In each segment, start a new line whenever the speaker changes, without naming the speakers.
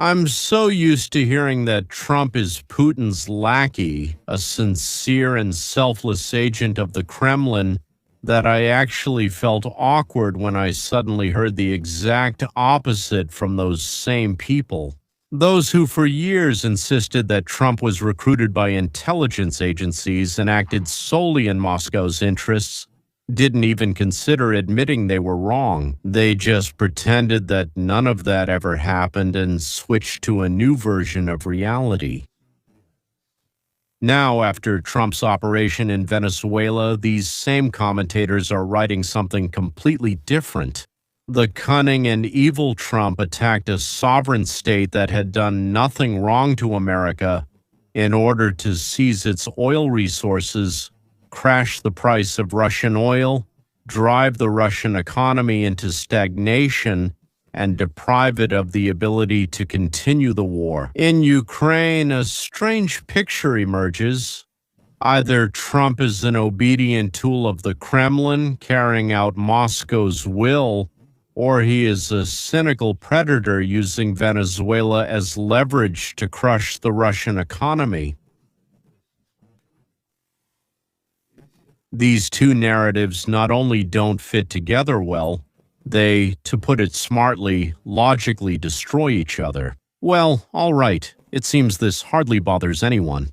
I'm so used to hearing that Trump is Putin's lackey, a sincere and selfless agent of the Kremlin, that I actually felt awkward when I suddenly heard the exact opposite from those same people. Those who for years insisted that Trump was recruited by intelligence agencies and acted solely in Moscow's interests didn't even consider admitting they were wrong. They just pretended that none of that ever happened and switched to a new version of reality. Now, after Trump's operation in Venezuela, these same commentators are writing something completely different. The cunning and evil Trump attacked a sovereign state that had done nothing wrong to America in order to seize its oil resources, crash the price of Russian oil, drive the Russian economy into stagnation, and deprive it of the ability to continue the war. In Ukraine, a strange picture emerges. Either Trump is an obedient tool of the Kremlin carrying out Moscow's will, or he is a cynical predator using Venezuela as leverage to crush the Russian economy. These two narratives not only don't fit together well, they, to put it smartly, logically destroy each other. Well, all right, it seems this hardly bothers anyone.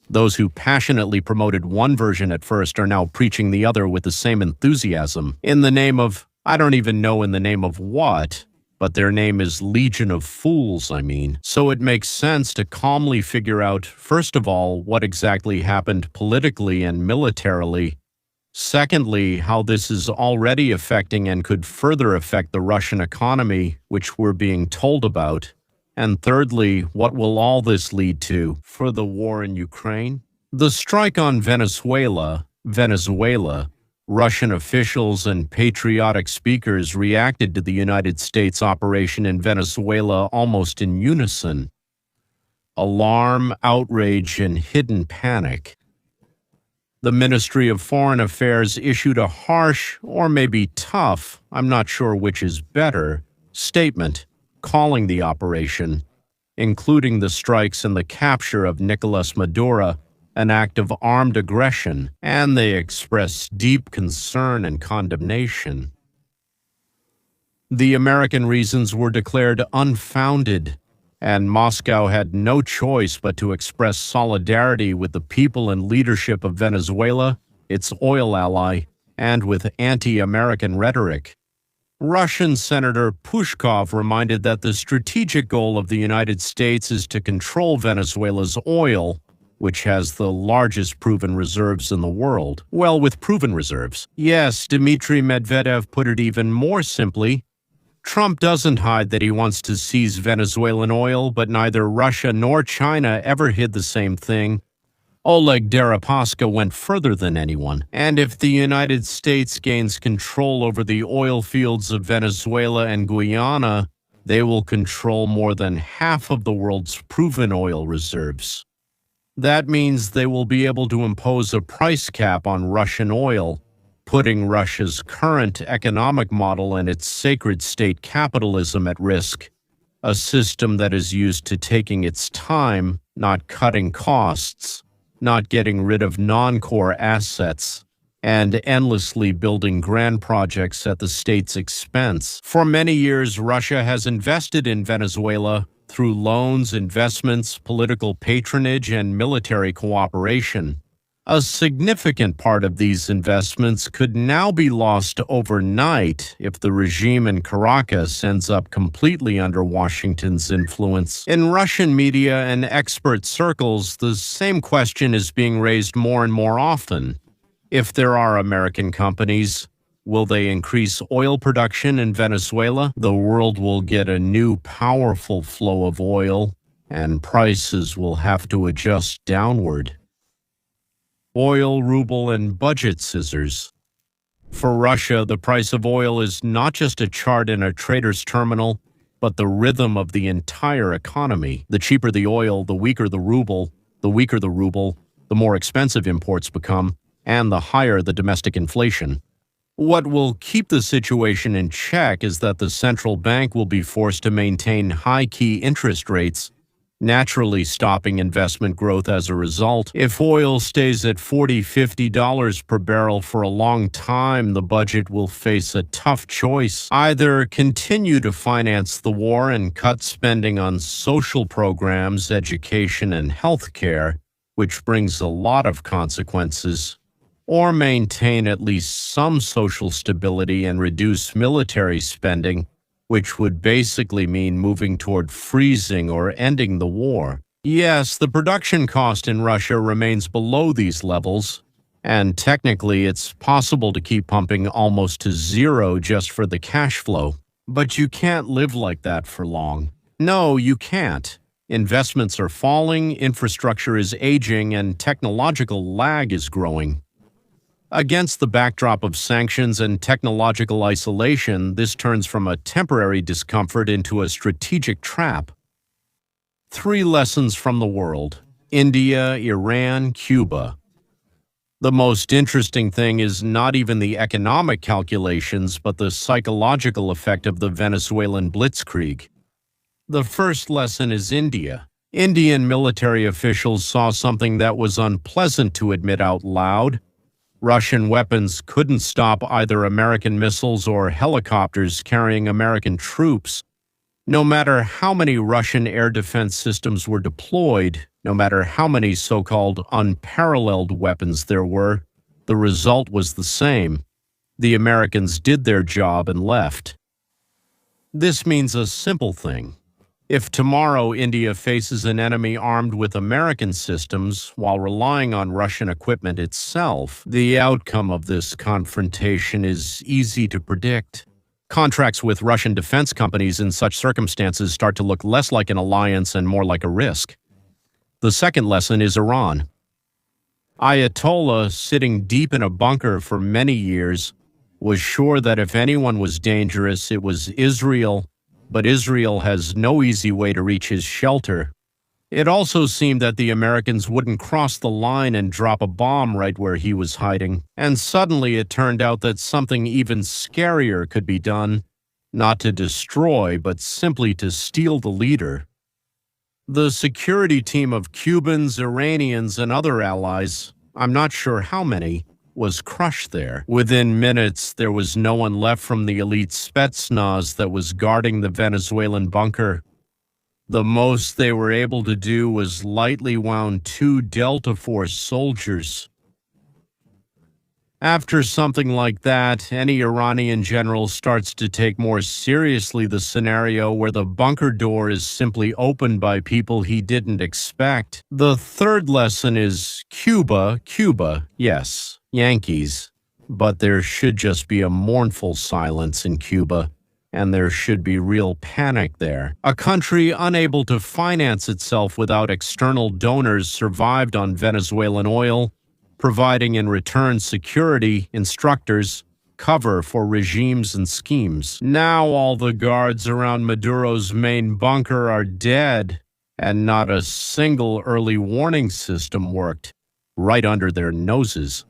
Those who passionately promoted one version at first are now preaching the other with the same enthusiasm, in the name of, I don't even know in the name of what, but their name is Legion of Fools, I mean. So it makes sense to calmly figure out, first of all, what exactly happened politically and militarily. Secondly, how this is already affecting and could further affect the Russian economy, which we're being told about. And thirdly, what will all this lead to for the war in Ukraine? The strike on Venezuela, Russian officials and patriotic speakers reacted to the United States operation in Venezuela almost in unison. Alarm, outrage, and hidden panic. The Ministry of Foreign Affairs issued a harsh, or maybe tough, I'm not sure which is better, statement calling the operation, including the strikes and the capture of Nicolas Maduro, an act of armed aggression, and they expressed deep concern and condemnation. The American reasons were declared unfounded, and Moscow had no choice but to express solidarity with the people and leadership of Venezuela, its oil ally, and with anti-American rhetoric. Russian Senator Pushkov reminded that the strategic goal of the United States is to control Venezuela's oil, which has the largest proven reserves in the world. Well, with proven reserves. Yes, Dmitry Medvedev put it even more simply. Trump doesn't hide that he wants to seize Venezuelan oil, but neither Russia nor China ever hid the same thing. Oleg Deripaska went further than anyone. And if the United States gains control over the oil fields of Venezuela and Guyana, they will control more than half of the world's proven oil reserves. That means they will be able to impose a price cap on Russian oil, putting Russia's current economic model and its sacred state capitalism at risk, a system that is used to taking its time, not cutting costs, not getting rid of non-core assets, and endlessly building grand projects at the state's expense. For many years, Russia has invested in Venezuela through loans, investments, political patronage, and military cooperation. A significant part of these investments could now be lost overnight if the regime in Caracas ends up completely under Washington's influence. In Russian media and expert circles, the same question is being raised more and more often. If there are American companies, will they increase oil production in Venezuela? The world will get a new powerful flow of oil, and prices will have to adjust downward. Oil, ruble, and budget scissors. For Russia, the price of oil is not just a chart in a trader's terminal, but the rhythm of the entire economy. The cheaper the oil, the weaker the ruble. The weaker the ruble, the more expensive imports become, and the higher the domestic inflation. What will keep the situation in check is that the central bank will be forced to maintain high key interest rates, naturally stopping investment growth as a result. If oil stays at $40–50 per barrel for a long time, the budget will face a tough choice. Either continue to finance the war and cut spending on social programs, education, and health care, which brings a lot of consequences, or maintain at least some social stability and reduce military spending, which would basically mean moving toward freezing or ending the war. Yes, the production cost in Russia remains below these levels, and technically it's possible to keep pumping almost to zero just for the cash flow. But you can't live like that for long. No, you can't. Investments are falling, infrastructure is aging, and technological lag is growing. Against the backdrop of sanctions and technological isolation, this turns from a temporary discomfort into a strategic trap. 3 lessons from the world: India, Iran, Cuba. The most interesting thing is not even the economic calculations, but the psychological effect of the Venezuelan blitzkrieg. The first lesson is India. Indian military officials saw something that was unpleasant to admit out loud. Russian weapons couldn't stop either American missiles or helicopters carrying American troops. No matter how many Russian air defense systems were deployed, no matter how many so-called unparalleled weapons there were, the result was the same. The Americans did their job and left. This means a simple thing. If tomorrow India faces an enemy armed with American systems while relying on Russian equipment itself, the outcome of this confrontation is easy to predict. Contracts with Russian defense companies in such circumstances start to look less like an alliance and more like a risk. The second lesson is Iran. Ayatollah, sitting deep in a bunker for many years, was sure that if anyone was dangerous, it was Israel. But Israel has no easy way to reach his shelter. It also seemed that the Americans wouldn't cross the line and drop a bomb right where he was hiding. And suddenly it turned out that something even scarier could be done, not to destroy, but simply to steal the leader. The security team of Cubans, Iranians, and other allies, I'm not sure how many, was crushed there. Within minutes, there was no one left from the elite Spetsnaz that was guarding the Venezuelan bunker. The most they were able to do was lightly wound 2 Delta Force soldiers. After something like that, any Iranian general starts to take more seriously the scenario where the bunker door is simply opened by people he didn't expect. The third lesson is Cuba, yes, Yankees. But there should just be a mournful silence in Cuba, and there should be real panic there. A country unable to finance itself without external donors survived on Venezuelan oil, providing in return security, instructors, cover for regimes and schemes. Now all the guards around Maduro's main bunker are dead, and not a single early warning system worked, right under their noses.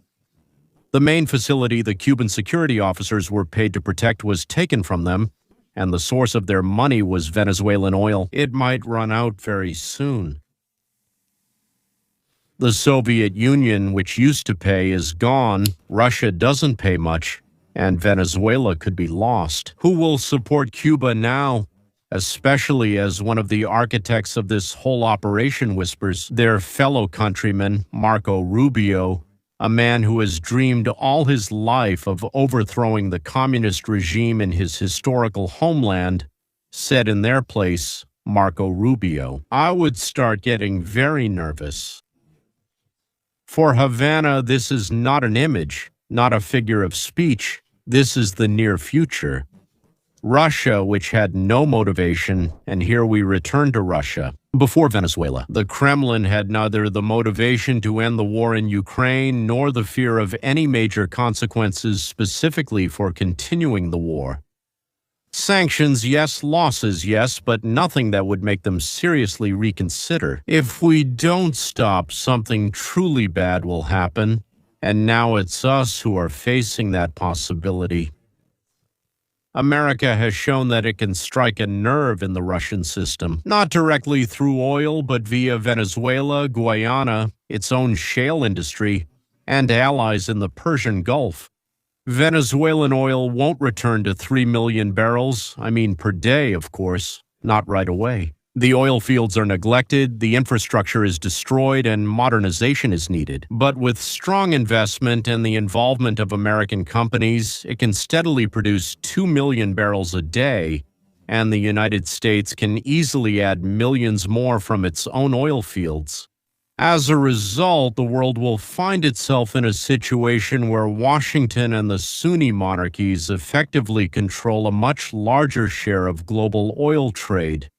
The main facility the Cuban security officers were paid to protect was taken from them, and the source of their money was Venezuelan oil. It might run out very soon. The Soviet Union, which used to pay, is gone. Russia doesn't pay much, and Venezuela could be lost. Who will support Cuba now? Especially as one of the architects of this whole operation whispers, their fellow countryman, Marco Rubio, a man who has dreamed all his life of overthrowing the communist regime in his historical homeland, said in their place, Marco Rubio, "I would start getting very nervous." For Havana, this is not an image, not a figure of speech. This is the near future. Russia, which had no motivation, and here we return to Russia. Before Venezuela, the Kremlin had neither the motivation to end the war in Ukraine nor the fear of any major consequences specifically for continuing the war. Sanctions, yes, losses, yes, but nothing that would make them seriously reconsider. If we don't stop, something truly bad will happen, And now it's us who are facing that possibility. America has shown that it can strike a nerve in the Russian system, not directly through oil, but via Venezuela, Guyana, its own shale industry, and allies in the Persian Gulf. Venezuelan oil won't return to 3 million barrels, per day, of course, not right away. The oil fields are neglected, the infrastructure is destroyed, and modernization is needed. But with strong investment and the involvement of American companies, it can steadily produce 2 million barrels a day, and the United States can easily add millions more from its own oil fields. As a result, the world will find itself in a situation where Washington and the Sunni monarchies effectively control a much larger share of global oil trade.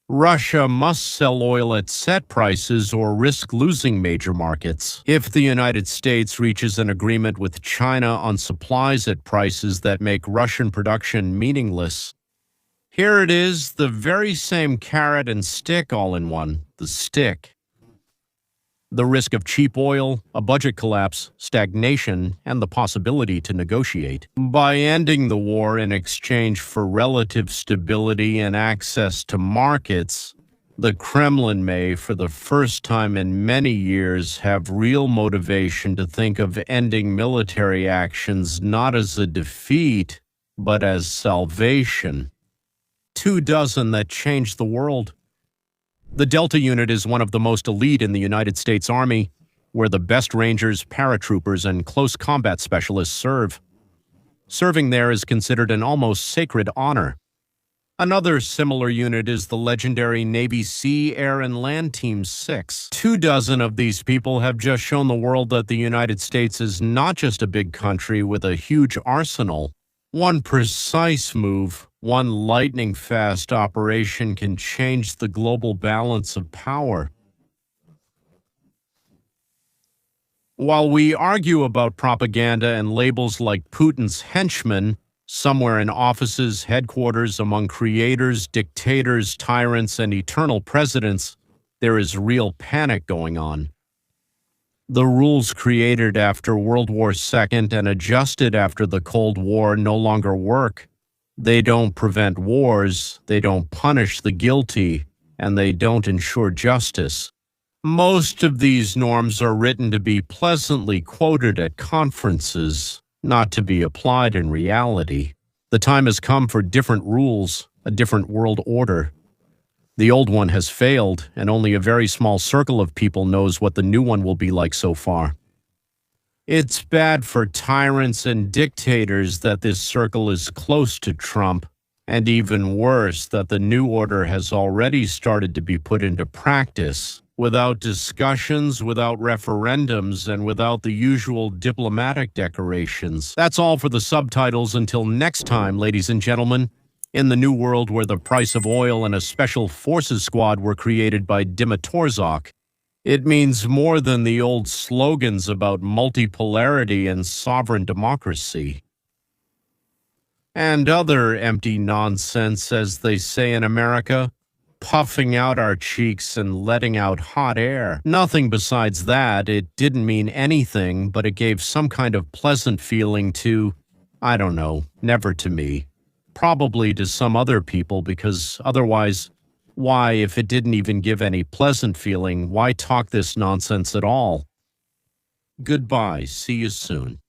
Russia must sell oil at set prices or risk losing major markets. If the United States reaches an agreement with China on supplies at prices that make Russian production meaningless, here it is, the very same carrot and stick all in one, the stick. The risk of cheap oil, a budget collapse, stagnation, and the possibility to negotiate. By ending the war in exchange for relative stability and access to markets, the Kremlin may, for the first time in many years, have real motivation to think of ending military actions not as a defeat, but as salvation. 24 that changed the world. The Delta Unit is one of the most elite in the United States Army, where the best Rangers, paratroopers, and close combat specialists serve. Serving there is considered an almost sacred honor. Another similar unit is the legendary Navy Sea, Air, and Land Team 6. 24 of these people have just shown the world that the United States is not just a big country with a huge arsenal. One precise move, one lightning-fast operation can change the global balance of power. While we argue about propaganda and labels like Putin's henchman, somewhere in offices, headquarters, among creators, dictators, tyrants, and eternal presidents, there is real panic going on. The rules created after World War II and adjusted after the Cold War no longer work. They don't prevent wars, they don't punish the guilty, and they don't ensure justice. Most of these norms are written to be pleasantly quoted at conferences, not to be applied in reality. The time has come for different rules, a different world order. The old one has failed, and only a very small circle of people knows what the new one will be like so far. It's bad for tyrants and dictators that this circle is close to Trump, and even worse that the new order has already started to be put into practice, without discussions, without referendums, and without the usual diplomatic decorations. That's all for the subtitles. Until next time, ladies and gentlemen. In the new world where the price of oil and a special forces squad were created by Dimitrorzak, it means more than the old slogans about multipolarity and sovereign democracy. And other empty nonsense, as they say in America, puffing out our cheeks and letting out hot air. Nothing besides that. It didn't mean anything, but it gave some kind of pleasant feeling to, I don't know, never to me. Probably to some other people, because otherwise, why, if it didn't even give any pleasant feeling, why talk this nonsense at all? Goodbye. See you soon.